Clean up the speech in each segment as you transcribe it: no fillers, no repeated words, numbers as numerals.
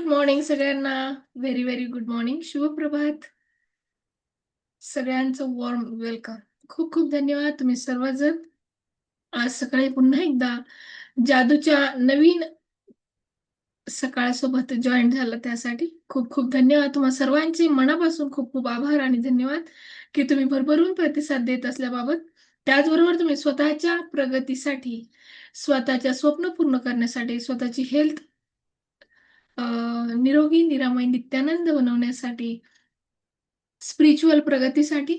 Good morning सगळ्यांना. Very very good morning. शुभप्रभात. सगळ्यांचं वॉर्म वेलकम. खूप खूप धन्यवाद तुम्ही सर्वजण आज सकाळी पुन्हा एकदा जादूच्या नवीन सकाळसोबत जॉईन झालं त्यासाठी खूप खूप धन्यवाद. तुम्हा सर्वांचे मनापासून खूप खूप आभार आणि धन्यवाद की तुम्ही भरभरून प्रतिसाद देत असल्याबाबत. त्याचबरोबर तुम्ही स्वतःच्या प्रगतीसाठी, स्वतःच्या स्वप्न पूर्ण करण्यासाठी, स्वतःची हेल्थ निरोगी निरामय नित्यानंद बनवण्यासाठी, स्पिरिच्युअल प्रगतीसाठी,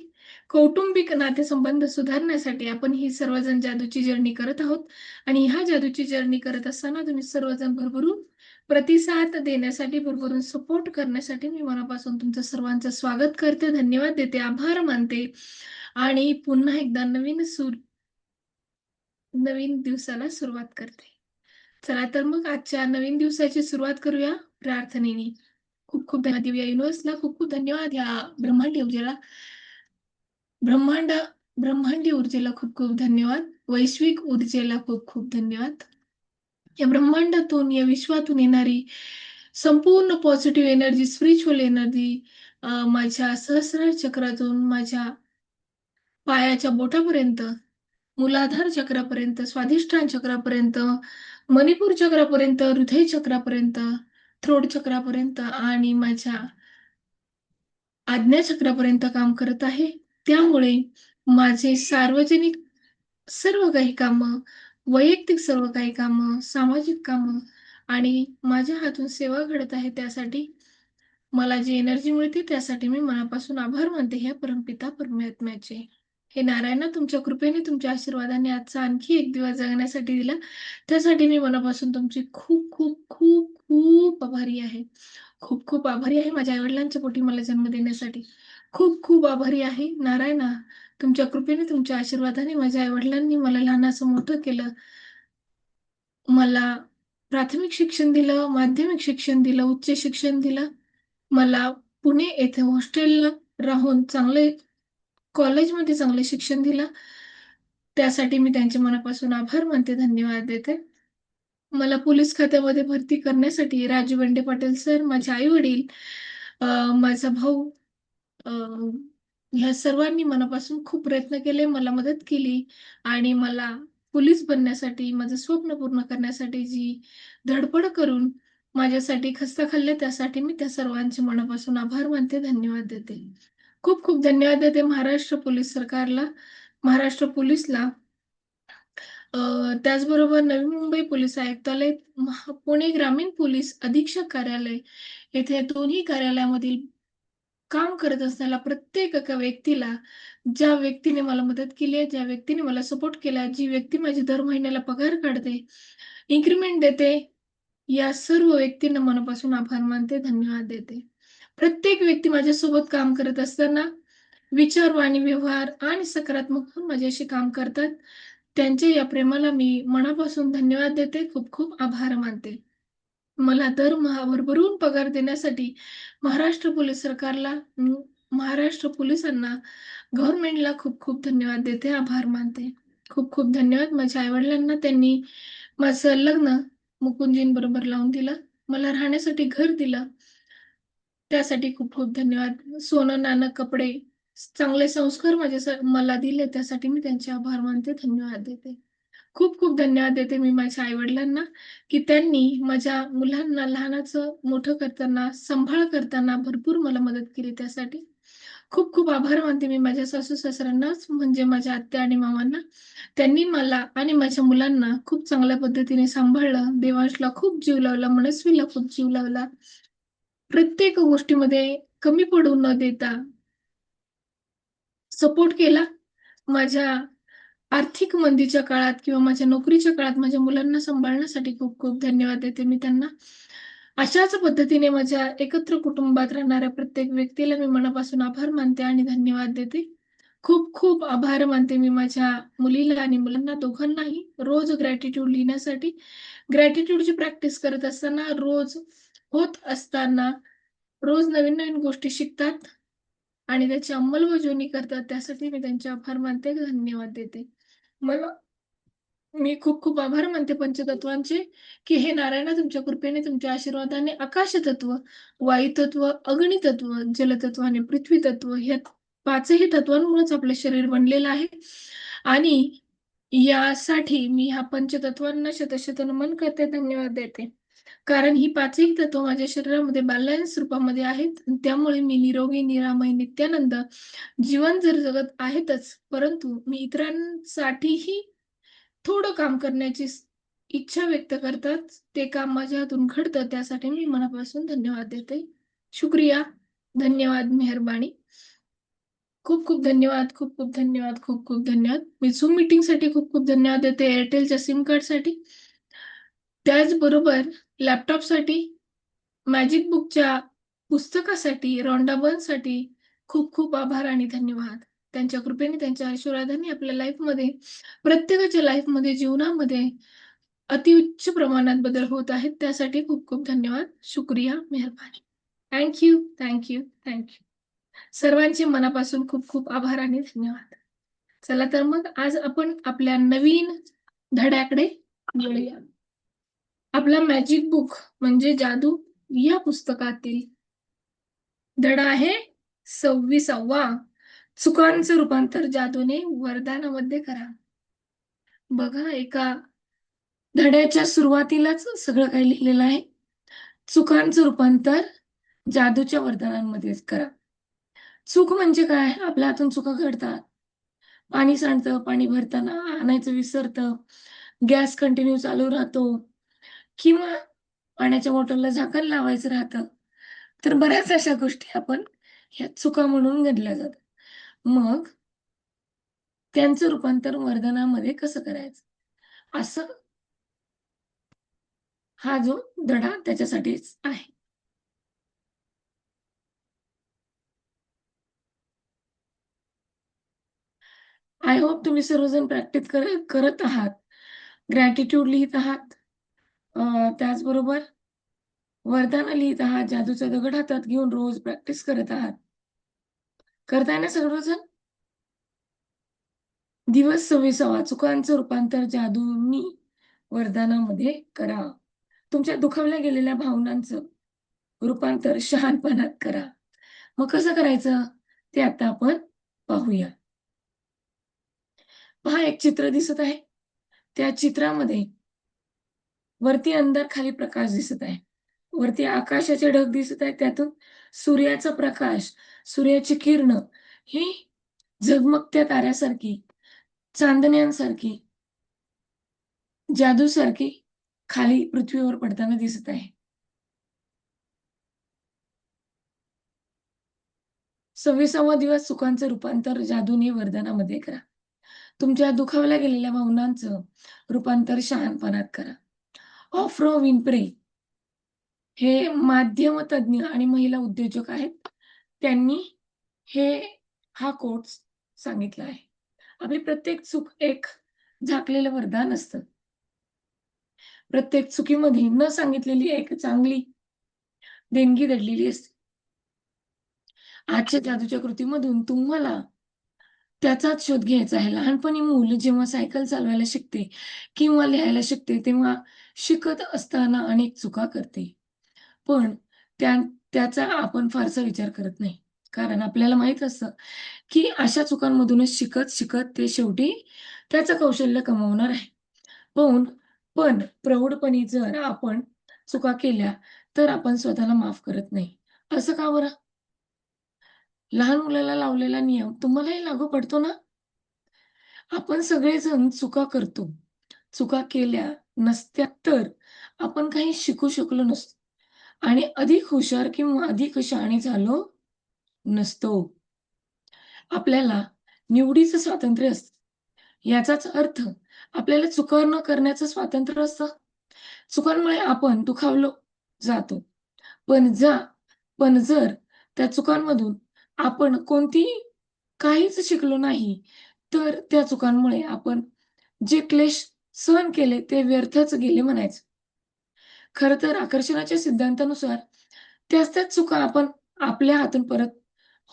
कौटुंबिक नातेसंबंध सुधारण्यासाठी आपण ही सर्वजण जादूची जर्नी करत आहोत. आणि ह्या जादूची जर्नी करत असताना तुम्ही सर्वजण भरभरून प्रतिसाद देण्यासाठी, भरभरून सपोर्ट करण्यासाठी मी मनापासून तुमचं सर्वांचं स्वागत करते, धन्यवाद देते, आभार मानते. आणि पुन्हा एकदा नवीन दिवसाला सुरुवात करते. चला तर मग आजच्या नवीन दिवसाची सुरुवात करूया प्रार्थनेने. खूप खूप धन्यवाद देऊया युनिव्हर्सला. खूप खूप धन्यवाद ह्या ब्रह्मांडी ऊर्जेला. ब्रह्मांड ब्रह्मांडी ऊर्जेला खूप खूप धन्यवाद. वैश्विक ऊर्जेला खूप खूप धन्यवाद. या ब्रह्मांडातून, या विश्वातून येणारी संपूर्ण पॉझिटिव्ह एनर्जी, स्पिरिच्युअल एनर्जी माझ्या सहस्रार चक्रातून माझ्या पायाच्या बोटापर्यंत, मूलाधार चक्रापर्यंत, स्वाधिष्ठान चक्रापर्यंत, मणिपूर चक्रापर्यंत, हृदय चक्रापर्यंत, थ्रोट चक्रापर्यंत आणि माझ्या आज्ञा चक्रापर्यंत काम करत आहे. त्यामुळे माझे सार्वजनिक सर्व काही कामं, वैयक्तिक सर्व काही कामं, सामाजिक कामं आणि माझ्या हातून सेवा घडत आहे, त्यासाठी मला जी एनर्जी मिळते त्यासाठी मी मनापासून आभार मानते ह्या परमपिता परमात्म्याचे. हे नारायणा, तुमच्या कृपेने, तुमच्या आशीर्वादाने आजचा आणखी एक दिवस जगण्यासाठी दिला, त्यासाठी मी मनापासून तुमची खूप खूप खूप खूप आभारी आहे. खूप खूप आभारी आहे माझ्या आईवडिलांच्या पोटी मला जन्म देण्यासाठी. खूप खूप आभारी आहे नारायणा, तुमच्या कृपेने, तुमच्या आशीर्वादाने माझ्या आईवडिलांनी मला लहानाचं मोठं केलं. मला प्राथमिक शिक्षण दिलं, माध्यमिक शिक्षण दिलं, उच्च शिक्षण दिलं. मला पुणे येथे हॉस्टेलला राहून कॉलेजमध्ये चांगले शिक्षण दिलं. त्यासाठी मी त्यांचे मनापासून आभार मानते, धन्यवाद देते. मला पोलीस खात्यामध्ये भरती करण्यासाठी राजू बंडे पाटील सर, माझे आई वडील, माझा भाऊ, अ, ह्या सर्वांनी मनापासून खूप प्रयत्न केले, मला मदत केली आणि मला पोलीस बनण्यासाठी, माझं स्वप्न पूर्ण करण्यासाठी जी धडपड करून माझ्यासाठी खस्ता खाल्ले, त्यासाठी मी त्या सर्वांचे मनापासून आभार मानते, धन्यवाद देते. खूप खूप धन्यवाद देते महाराष्ट्र पोलीस सरकारला, महाराष्ट्र पोलीसला, त्याचबरोबर नवी मुंबई पोलीस आयुक्तालय, पुणे ग्रामीण पोलीस अधीक्षक कार्यालय येथे दोन्ही कार्यालयामधील काम करत असताना प्रत्येक एका व्यक्तीला, ज्या व्यक्तीने मला मदत केली आहे, ज्या व्यक्तीने मला सपोर्ट केला, जी व्यक्ती माझी दर महिन्याला पगार काढते, इन्क्रीमेंट देते, या सर्व व्यक्तींना मनापासून आभार मानते, धन्यवाद देते. प्रत्येक व्यक्ती माझ्यासोबत काम करत असताना विचार, वाणी, व्यवहार आणि सकारात्मक होऊन माझ्याशी काम करतात. त्यांच्या या प्रेमाला मी मनापासून धन्यवाद देते, खूप खूप आभार मानते. मला दरमहा भरभरून पगार देण्यासाठी महाराष्ट्र पोलीस सरकारला, महाराष्ट्र पोलिसांना, गव्हर्नमेंटला खूप खूप धन्यवाद देते, आभार मानते. खूप खूप धन्यवाद माझ्या आईवडिलांना, त्यांनी माझं लग्न मुकुंदजींबरोबर लावून दिलं, मला राहण्यासाठी घर दिलं, त्यासाठी खूप खूप धन्यवाद. सोनं, नाणं, कपडे, चांगले संस्कार मला दिले, त्यासाठी मी त्यांचे आभार मानते, धन्यवाद देते. खूप खूप धन्यवाद देते मी माझ्या आई-वडिलांना की त्यांनी माझ्या मुलांना लहानाचं मोठं करताना, सांभाळ करताना भरपूर मला मदत केली, त्यासाठी खूप खूप आभार मानते मी माझ्या सासू-सासऱ्यांनाच, म्हणजे माझ्या आत्या आणि मामांना. त्यांनी मला आणि माझ्या मुलांना खूप चांगल्या पद्धतीने सांभाळलं. देवांशला खूप जीव लावला, मनस्वीला खूप जीव लावला. प्रत्येक गोष्टीमध्ये कमी पडू न देता सपोर्ट केला. माझ्या आर्थिक मंदीच्या काळात किंवा माझ्या नोकरीच्या काळात माझ्या मुलांना सांभाळण्यासाठी खूप खूप धन्यवाद देते मी त्यांना. अशाच पद्धतीने माझ्या एकत्र कुटुंबात राहणाऱ्या प्रत्येक व्यक्तीला मी मनापासून आभार मानते आणि धन्यवाद देते. खूप खूप आभार मानते मी माझ्या मुलीला आणि मुलांना दोघांनाही. रोज ग्रॅटिट्यूड लिहिण्यासाठी, ग्रॅटिट्यूडची प्रॅक्टिस करत असताना, रोज होत असताना, रोज नवीन नवीन गोष्टी शिकतात आणि त्याची अंमलबजावणी करतात, त्यासाठी मी त्यांचे आभार मानते, धन्यवाद देते. मला मी खूप खूप आभार मानते पंचतत्वांचे, की हे नारायणा तुमच्या कृपेने, तुमच्या आशीर्वादाने आकाश तत्व, वायू तत्व, अग्नी तत्व, जलतत्व आणि पृथ्वी तत्व ह्या पाचही तत्वांमुळेच आपलं शरीर बनलेलं आहे. आणि यासाठी मी ह्या पंचतत्वांना शतशत नमन करते, धन्यवाद देते. कारण ही पाचही तत्व माझ्या शरीरामध्ये बॅलन्स रूपामध्ये आहेत. त्यामुळे मी निरोगी, निरामय, नित्यानंद जीवन जर जगत आहेतच, परंतु मी इतरांसाठीही थोडं काम करण्याची इच्छा व्यक्त करतात. ते काम माझ्या हातून घडतं, त्यासाठी मी मनापासून धन्यवाद देते. शुक्रिया, धन्यवाद, मेहरबानी. खूप खूप धन्यवाद, खूप खूप धन्यवाद, खूप खूप धन्यवाद. मी Zoom मीटिंगसाठी खूप खूप धन्यवाद देते. एअरटेलच्या सिम कार्डसाठी. त्याचबरोबर लॅपटॉपसाठी, मॅजिक बुकच्या पुस्तकासाठी, रॉन्डा बर्न्ससाठी खूप खूप आभार आणि धन्यवाद. त्यांच्या कृपेने, त्यांच्या आशीर्वादाने आपल्या लाईफमध्ये, प्रत्येकाच्या लाईफमध्ये, जीवनामध्ये अतिउच्च प्रमाणात बदल होत आहेत. त्यासाठी खूप खूप धन्यवाद. शुक्रिया, मेहरबानी. Thank you, thank you, thank you. सर्वांचे मनापासून खूप खूप आभार आणि धन्यवाद. चला तर मग आज आपण आपल्या नवीन धड्याकडे वळूया. आपला मॅजिक बुक म्हणजे जादू या पुस्तकातील धडा आहे 26वा. चुकांचं रूपांतर जादूने वरदानामध्ये करा. बघा, एका धड्याच्या सुरुवातीलाच सगळं काही लिहिलेलं आहे. चुकांचं रूपांतर जादूच्या वरदानांमध्ये करा. चूक म्हणजे काय? आपल्या हातून चुका घडतात. पाणी सांडतं, पाणी भरताना आणायचं विसरतं, गॅस कंटिन्यू चालू राहतो किंवा पाण्याच्या बॉटलला झाकण लावायचं राहतं. तर बऱ्याच अशा गोष्टी आपण ह्या चुका म्हणून गणल्या जातात. मग त्यांचं रूपांतर वरदानामध्ये कसं करायचं? असं हा जो धडा त्याच्यासाठीच आहे. आय होप तुम्ही सर्वजण प्रॅक्टिस करत आहात. ग्रॅटिट्यूड लिहित आहात. त्याचबरोबर वरदानं लिहित आहात. जादूचा दगड हातात घेऊन रोज प्रॅक्टिस करत आहात. करताय ना सर्वजण? दिवस 26वा चुकांचं रूपांतर जादूनी वरदानामध्ये करा. तुमच्या दुखावल्या गेलेल्या भावनांचं रूपांतर शहाणपणात करा. मग कसं करायचं? ते आता आपण पाहूया. पहा, एक चित्र दिसत आहे. त्या चित्रामध्ये वरती अंधार, खाली प्रकाश दिसत आहे. वरती आकाशाचे ढग दिसत आहेत. त्यातून सूर्याचा प्रकाश, सूर्याची किरणं ही झगमगत्या ताऱ्यासारखी, चांदण्यांसारखी, जादूसारखी खाली पृथ्वीवर पडताना दिसत आहे. 26वा दिवस चुकांचं रूपांतर जादूनी वरदानामध्ये करा. तुमच्या दुखावल्या गेलेल्या भावनांचं रूपांतर शहाणपणात करा. ऑफ्रा विन्फ्रे हे माध्यम तज्ञ आणि महिला उद्योजक आहेत. त्यांनी हे हा कोट सांगितला आहे. आपली प्रत्येक चूक एक झाकलेलं वरदान असतं. प्रत्येक चुकीमध्ये न सांगितलेली एक चांगली देणगी दडलेली असते. आजच्या जादूच्या कृतीमधून तुम्हाला त्याचाच शोध घ्यायचा आहे. लहानपणी मूल जेव्हा सायकल चालवायला शिकते किंवा लिहायला शिकते, तेव्हा शिकत असताना अनेक चुका करते. पण त्या त्याचा आपण फारसा विचार करत नाही. कारण आपल्याला माहीत असतं, की अशा चुकांमधूनच शिकत-शिकत ते शेवटी त्याचं कौशल्य कमावणार आहे. पण पण प्रौढपणी जर आपण चुका केल्या, तर आपण स्वतःला माफ करत नाही. असं का बरं? लहान मुलाला लावलेला नियम तुम्हालाही लागू पडतो ना? आपण सगळेजण चुका करतो. चुका केल्या नसत्या तर आपण काही शिकू शकलो नसतो आणि अधिक हुशार किंवा अधिक शहाणे झालो नसतो. आपल्याला निवडीचं स्वातंत्र्य असतं. याचाच अर्थ आपल्याला चुका न करण्याचं स्वातंत्र्य असतं. चुकांमुळे आपण दुखावलो जातो. पण जा पण जर त्या चुकांमधून आपण काहीच शिकलो नाही, तर त्या चुकांमुळे आपण जे क्लेश सहन केले ते व्यर्थच गेले म्हणायचं. खरं तर आकर्षणाच्या सिद्धांतानुसार त्याच चुका आपण आपल्या हातून परत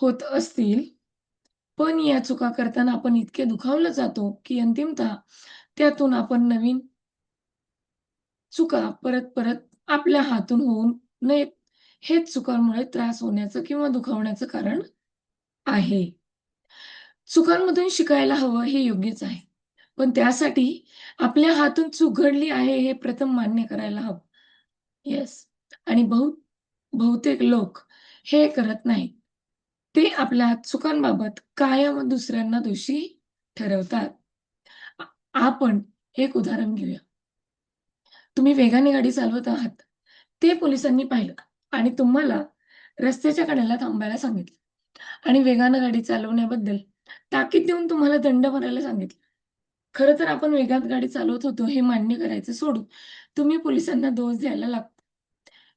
होत असतील, पण या चुका करताना आपण इतके दुखावलं जातो, की अंतिमतः त्यातून आपण नवीन चुका परत परत आपल्या हातून होऊन नयेत. हेच चुकांमुळे त्रास होण्याचं किंवा दुखावण्याचं कारण आहे. चुकांमधून शिकायला हवं हे योग्यच आहे. पण त्यासाठी आपल्या हातून चूक घडली आहे हे प्रथम मान्य करायला हवं. येस. आणि बहुतेक लोक हे करत नाहीत. ते आपल्या चुकांबाबत कायम दुसऱ्यांना दोषी ठरवतात. आ आपण एक उदाहरण घेऊया. तुम्ही वेगाने गाडी चालवत आहात. ते पोलिसांनी पाहिलं आणि तुम्हाला रस्त्याच्या कडेला थांबायला सांगितलं आणि वेगानं गाडी चालवण्याबद्दल ताकीद देऊन तुम्हाला दंड भरायला सांगितलं. खरं तर आपण वेगात गाडी चालवत होतो हे मान्य करायचं सोडून तुम्ही पोलिसांना दोष द्यायला लागता,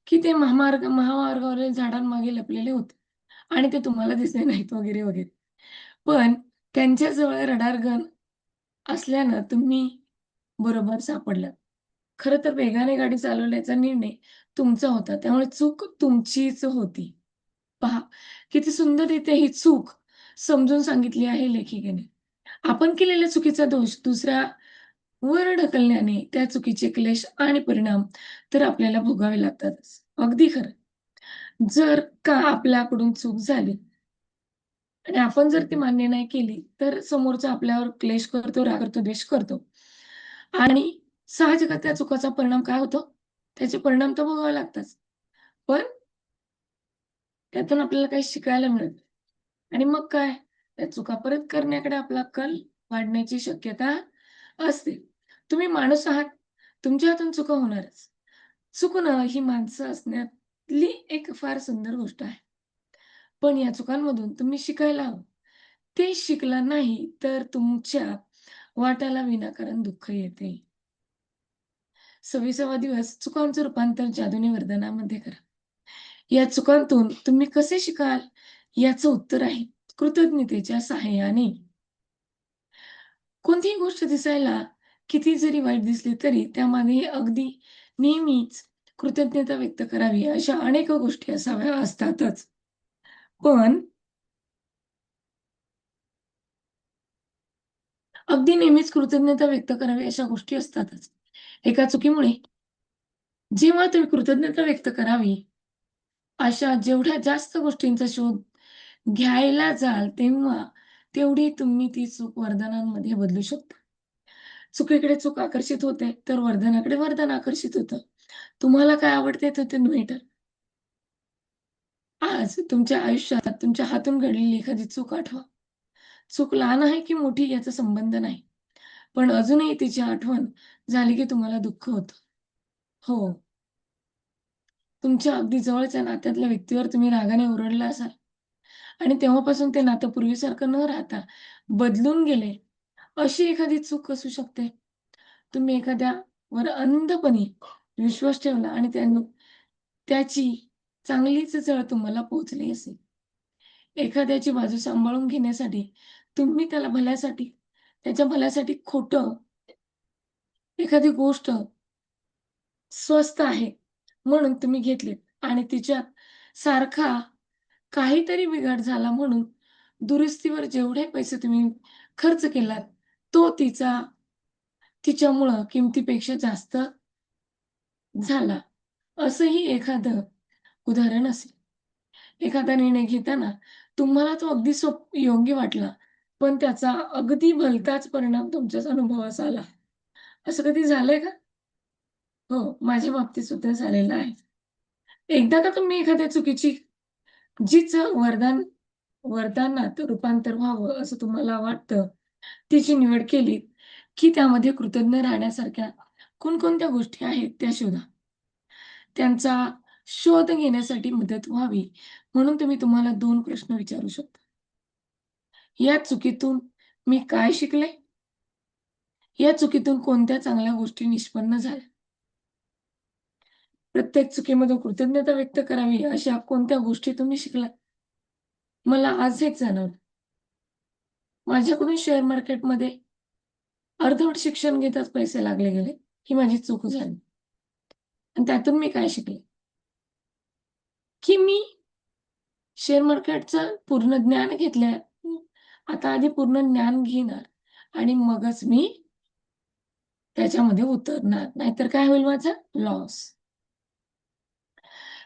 की ते महामार्गावरील झाडांमागे लपलेले होते आणि ते तुम्हाला दिसले नाहीत वगैरे, वगैरे. पण त्यांच्याजवळ रडार गन असल्यानं तुम्ही बरोबर सापडलात. खरं तर वेगाने गाडी चालवण्याचा निर्णय तुमचा होता. त्यामुळे चूक तुमचीच होती. पहा, किती सुंदररीत्या ही चूक समजून सांगितली आहे लेखिकेने. आपण केलेल्या चुकीचा दोष दुसऱ्यावर ढकलण्याने त्या चुकीचे क्लेश आणि परिणाम तर आपल्याला भोगावे लागतातच. अगदी खरं. जर का आपल्याकडून चूक झाली आणि आपण जर ती मान्य नाही केली, तर समोरचा आपल्यावर क्लेश करतो, राग करतो, द्वेष करतो. आणि साहजिकच त्या चुकाचा परिणाम काय होतो? त्याचे परिणाम तर भोगावे लागतात. पण त्यातून आपल्याला काही शिकायला मिळत नाही. आणि मग काय? त्या चुका परत करण्याकडे आपला कल वाढण्याची शक्यता असते. तुम्ही माणूस आहात, तुमच्या हातून चुका होणारच. चुकणं ही माणसं असण्यातली एक फार सुंदर गोष्ट आहे. पण या चुकांमधून तुम्ही शिकायला हवं. ते शिकला नाही तर तुमच्या वाट्याला विनाकारण दुःख येते. 26वा दिवस चुकांचं रूपांतर जादुनी वरदानामध्ये करा. या चुकांतून तुम्ही कसे शिकाल? याचं उत्तर आहे कृतज्ञतेच्या सहाय्याने. कोणतीही गोष्ट दिसायला किती जरी वाईट दिसली तरी त्यामागे अगदी नेहमीच कृतज्ञता व्यक्त करावी अशा अनेक गोष्टी असाव्या असतातच. पण अगदी नेहमीच कृतज्ञता व्यक्त करावी अशा गोष्टी असतातच. एका चुकीमुळे जेव्हा तुम्ही कृतज्ञता व्यक्त करावी, अशा जेवढ्या जास्त गोष्टींचा शोध घ्यायला जाल, तेव्हा तेवढी तुम्ही ती चूक वरदानांमध्ये बदलू शकता. चुकीकडे चूक आकर्षित होते, तर वरदानाकडे वरदान आकर्षित होतं. तुम्हाला काय आवडते तर ते तुम्ही आज तुमच्या आयुष्यात तुमच्या हातून घडलेली एखादी चूक आठवा. चूक लहान आहे की मोठी याचा संबंध नाही. पण अजूनही तिची आठवण झाली की तुम्हाला दुःख होतं. हो, तुमच्या अगदी जवळच्या नात्यातल्या व्यक्तीवर तुम्ही रागाने ओरडला असाल आणि तेव्हापासून ते नातं पूर्वीसारखं न राहता बदलून गेले. अशी एखादी चूक असू शकते. तुम्ही एखाद्यावर अंधपणे विश्वास ठेवला आणि त्याची चांगलीच झळ तुम्हाला पोहोचली असेल. एखाद्याची बाजू सांभाळून घेण्यासाठी तुम्ही त्याच्या भल्यासाठी खोटं एखादी गोष्ट स्वस्त आहे म्हणून तुम्ही घेतलीत आणि तिच्यात सारखा काहीतरी बिघाड झाला म्हणून दुरुस्तीवर जेवढे पैसे तुम्ही खर्च केलात, तो तिच्यामुळं किमतीपेक्षा जास्त झाला. असंही एखादं उदाहरण असेल. एखादा निर्णय घेताना तुम्हाला तो अगदी योग्य वाटला, पण त्याचा अगदी भलताच परिणाम तुमच्याच अनुभवास आला. असं कधी झालंय का? हो, माझ्या बाबतीत सुद्धा झालेलं आहे. एकदा का तुम्ही एखाद्या चुकीची जीच वरदानात रूपांतर व्हावं असं तुम्हाला वाटतं, तिची निवड केली, की त्यामध्ये कृतज्ञ राहण्यासारख्या कोणकोणत्या गोष्टी आहेत त्या शोधा. त्यांचा शोध घेण्यासाठी मदत व्हावी म्हणून तुम्हाला 2 प्रश्न विचारू शकता. या चुकीतून मी काय शिकले? या चुकीतून कोणत्या चांगल्या गोष्टी निष्पन्न झाल्या? प्रत्येक चुकीमधून कृतज्ञता व्यक्त करावी अशा कोणत्या गोष्टी तुम्ही शिकलात? मला आज हेच जाणवलं. माझ्याकडून शेअर मार्केटमध्ये अर्धवट शिक्षण घेताच पैसे लागले गेले. ही माझी चूक झाली. आणि त्यातून मी काय शिकले? की मी शेअर मार्केटचं पूर्ण ज्ञान घेतलंय. आता आधी पूर्ण ज्ञान घेणार आणि मगच मी त्याच्यामध्ये उतरणार. नाहीतर काय होईल माझा? लॉस.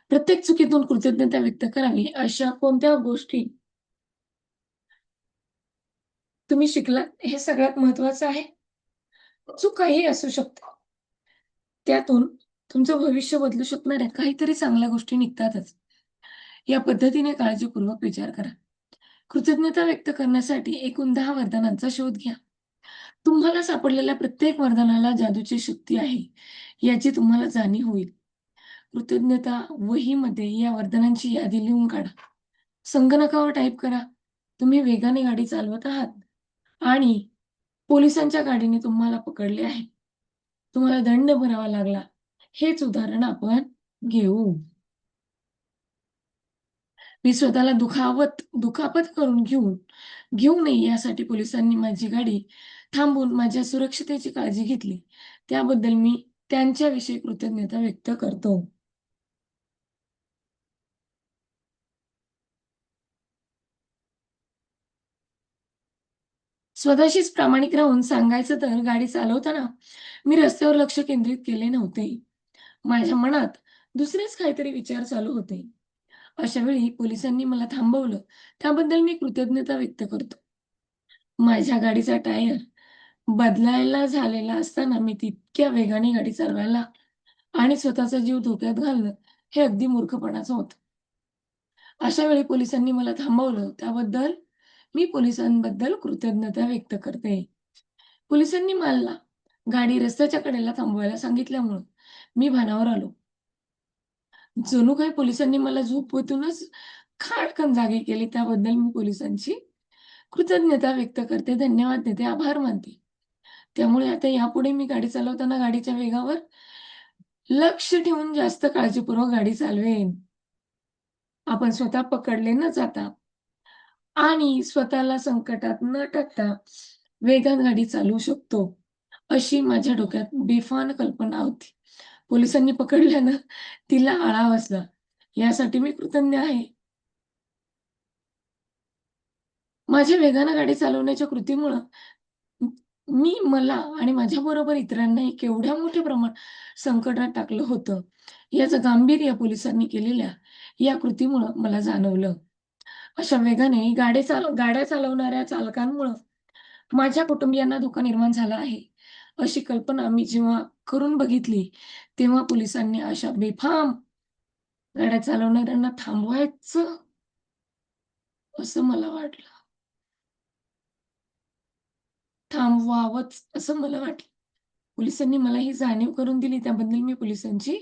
प्रत्येक चुकीतून कृतज्ञता व्यक्त करावी, अशा कोणत्या गोष्टी तुम्ही शिकलात? हे सगळ्यात महत्त्वाचं आहे. चूक काहीही असू शकते. त्यातून तुमचं भविष्य बदलू शकणाऱ्या काहीतरी चांगल्या गोष्टी निघतातच. या पद्धतीने काळजीपूर्वक विचार करा. कृतज्ञता व्यक्त करण्यासाठी एकूण 10 वरदानांचा शोध घ्या. तुम्हाला सापडलेल्या प्रत्येक वरदानाला जादूची शक्ती आहे, याची तुम्हाला जाणीव होईल. कृतज्ञता वहीमध्ये या वरदानांची यादी लिहून काढा. संगणकावर टाइप करा. तुम्ही वेगाने गाडी चालवत आहात आणि पोलिसांच्या गाडीने तुम्हाला पकडले आहे. तुम्हाला दंड भरावा लागला. हेच उदाहरण आपण घेऊ. मी स्वतःला दुखापत करून घेऊ नये यासाठी पोलिसांनी माझी गाडी थांबवून माझ्या सुरक्षितेची काळजी घेतली. त्याबद्दल मी त्यांच्याविषयी कृतज्ञता व्यक्त करतो. स्वतःशीच प्रामाणिक राहून सांगायचं तर गाडी चालवताना मी रस्त्यावर लक्ष केंद्रित केले नव्हते. माझ्या मनात दुसरेच काहीतरी विचार चालू होते. अशा वेळी पोलिसांनी मला थांबवलं. त्याबद्दल मी कृतज्ञता व्यक्त करतो. माझ्या गाडीचा टायर बदलायला झालेला असताना मी तितक्या वेगाने गाडी चालवायला आणि स्वतःचा जीव धोक्यात घालणं हे अगदी मूर्खपणाचं होतं. अशा वेळी पोलिसांनी मला थांबवलं. त्याबद्दल मी पोलिसांबद्दल कृतज्ञता व्यक्त करते. पोलिसांनी मला गाडी रस्त्याच्या कडेला थांबवायला सांगितल्यामुळं मी भानावर आलो. जणू काही पोलिसांनी मला झोपेतूनच खाडकन जागी केले. त्याबद्दल मी पोलिसांची कृतज्ञता व्यक्त करते, धन्यवाद देते, आभार मानते. त्यामुळे आता यापुढे मी गाडी चालवताना गाडीच्या वेगावर लक्ष ठेवून जास्त काळजीपूर्वक गाडी चालवेन. आपण स्वतः पकडले न जाता आणि स्वतःला संकटात न टाकता वेगात गाडी चालवू शकतो, अशी माझ्या डोक्यात बेफाम कल्पना होती. पोलिसांनी पकडल्यानं तिला आळा बसला. यासाठी मी कृतज्ञ आहे. माझ्या वेगानं गाडी चालवण्याच्या कृतीमुळं मी मला आणि माझ्याबरोबर इतरांनाही केवढ्या मोठ्या संकटात टाकलं होतं, याचं गांभीर्य पोलिसांनी केलेल्या या कृतीमुळं मला जाणवलं. अशा वेगाने गाड्या चालवणाऱ्या चालकांमुळं माझ्या कुटुंबियांना धोका निर्माण झाला आहे, अशी कल्पना मी जेव्हा करून बघितली, तेव्हा पोलिसांनी अशा बेफाम गाड्या चालवणाऱ्यांना थांबवायचं असं मला वाटलं. थांबवावंच असं मला वाटलं. पोलिसांनी मला ही जाणीव करून दिली, त्याबद्दल मी पोलिसांची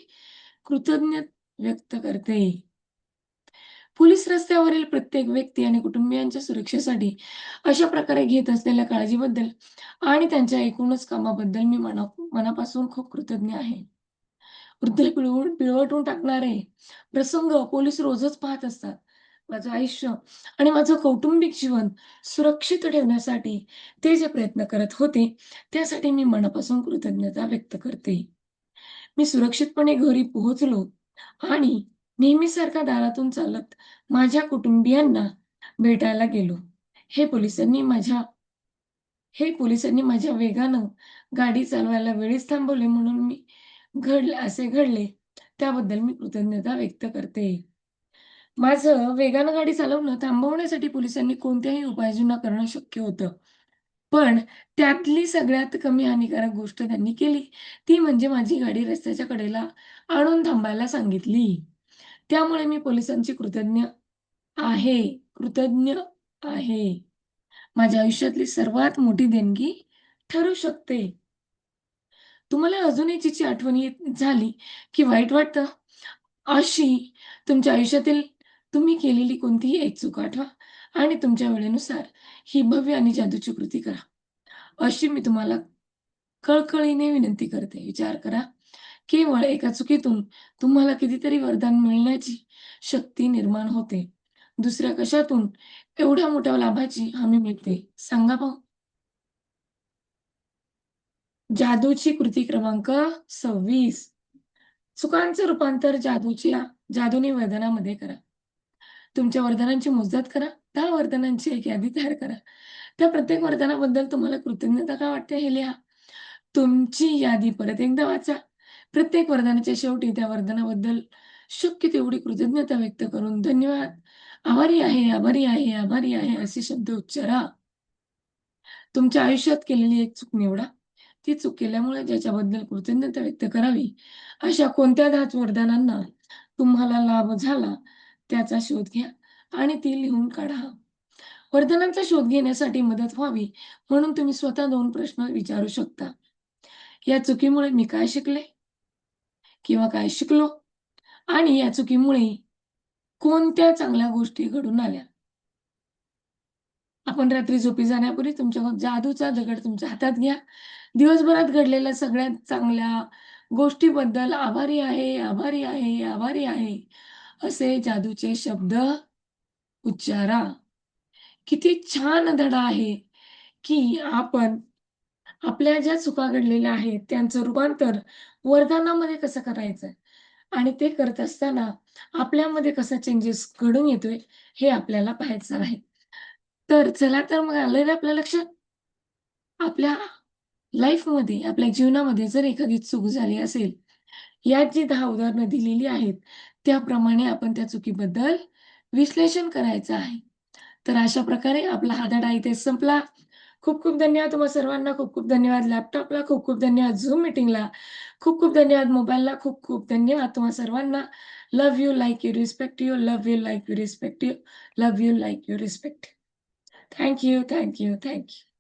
कृतज्ञ व्यक्त करते. पोलीस रस्त्यावरील प्रत्येक व्यक्ती आणि कुटुंबियांच्या सुरक्षेसाठी अशा प्रकारे घेत असलेल्या काळजीबद्दल आणि त्यांच्या एकूणच कामाबद्दल मी मनापासून खूप कृतज्ञ आहे. हृदय पिळवटून टाकणारे प्रसंग पोलीस रोजच पाहत असतात. माझं आयुष्य आणि माझं कौटुंबिक जीवन सुरक्षित ठेवण्यासाठी ते जे प्रयत्न करत होते, त्यासाठी मी मनापासून कृतज्ञता व्यक्त करते. मी सुरक्षितपणे घरी पोहोचलो आणि नेहमीसारखा दारातून चालत माझ्या कुटुंबियांना भेटायला गेलो. हे पोलिसांनी माझ्या हे पोलिसांनी माझ्या वेगानं गाडी चालवायला वेळीच थांबवले म्हणून असे घडले, त्याबद्दल मी कृतज्ञता व्यक्त करते. माझं वेगानं गाडी चालवणं थांबवण्यासाठी पोलिसांनी कोणत्याही उपाययोजना करणं शक्य होतं. पण त्यातली सगळ्यात कमी हानिकारक गोष्ट त्यांनी केली, ती म्हणजे माझी गाडी रस्त्याच्या कडेला आणून थांबायला सांगितली. त्यामुळे मी पोलिसांची आहे, कृतज्ञ आहे. माझ्या आयुष्यातली सर्वात मोठी देणगी ठरू शकते. तुम्हाला अजून याची आठवण झाली, की वाईट वाटतं, अशी तुमच्या आयुष्यातील तुम्ही केलेली कोणतीही एक चूक आठवा आणि तुमच्या वेळेनुसार ही भव्य आणि जादूची कृती करा. अशी मी तुम्हाला कळकळीने विनंती करते. विचार करा, केवळ एका चुकीतून तुम्हाला कितीतरी वरदान मिळण्याची शक्ती निर्माण होते. दुसऱ्या कशातून एवढ्या मोठ्या लाभाची हमी मिळते? सांगा पाहू? जादूची कृती क्रमांक 26. चुकांचं रूपांतर जादुनी वरदानामध्ये करा. तुमच्या वरदानांची मोजदाद करा. 10 वरदानांची एक यादी तयार करा. त्या प्रत्येक वरदानाबद्दल तुम्हाला कृतज्ञता का वाटते हे लिहा. तुमची यादी परत एकदा वाचा. प्रत्येक वरदानाच्या शेवटी त्या वरदानाबद्दल शक्य तेवढी कृतज्ञता व्यक्त करून धन्यवाद, आभारी आहे, आभारी आहे, आभारी आहे असे शब्द उच्चारा. तुमच्या आयुष्यात केलेली एक चूक निवडा. ती चूक केल्यामुळे ज्याच्याबद्दल कृतज्ञता व्यक्त करावी, अशा कोणत्या 10च वरदानांना तुम्हाला लाभ झाला त्याचा शोध घ्या आणि ती लिहून काढा. वरदानांचा शोध घेण्यासाठी मदत व्हावी म्हणून तुम्ही स्वतः 2 प्रश्न विचारू शकता. या चुकीमुळे मी काय शिकले? किंवा काय शिकलो? आणि या चुकीमुळे कोणत्या चांगल्या गोष्टी घडून आल्या? आपण रात्री झोपी जाण्यापूर्वी तुमच्या जादूचा दगड तुमच्या हातात घ्या. दिवसभरात घडलेल्या सगळ्यात चांगल्या गोष्टीबद्दल आभारी आहे, आभारी आहे, आभारी आहे, असे जादूचे शब्द उच्चारा. किती छान धडा आहे, की आपण आपल्या ज्या चुका घडलेल्या आहेत, त्यांचं रूपांतर वरदानामध्ये कसं करायचं आणि ते करत असताना आपल्यामध्ये कसा चेंजेस घडून येतोय, हे आपल्याला पाहायचं आहे. तर चला तर मग आलं ना आपल्या लक्षात, आपल्या लाईफमध्ये, आपल्या जीवनामध्ये जर एखादी चूक झाली असेल, यात जी 10 उदाहरणं दिलेली आहेत, त्याप्रमाणे आपण त्या चुकीबद्दल विश्लेषण करायचं आहे. तर अशा प्रकारे आपला हा धडा इथे संपला. खूप खूप धन्यवाद तुम्हा सर्वांना. खूप खूप धन्यवाद लॅपटॉपला. खूप खूप धन्यवाद Zoom मीटिंगला. खूप खूप धन्यवाद मोबाईलला. खूप खूप धन्यवाद तुम्हा सर्वांना. Love you, like you, respect you. Love you, like you, respect you. Love you, like you, respect you. Thank you, thank you, thank you.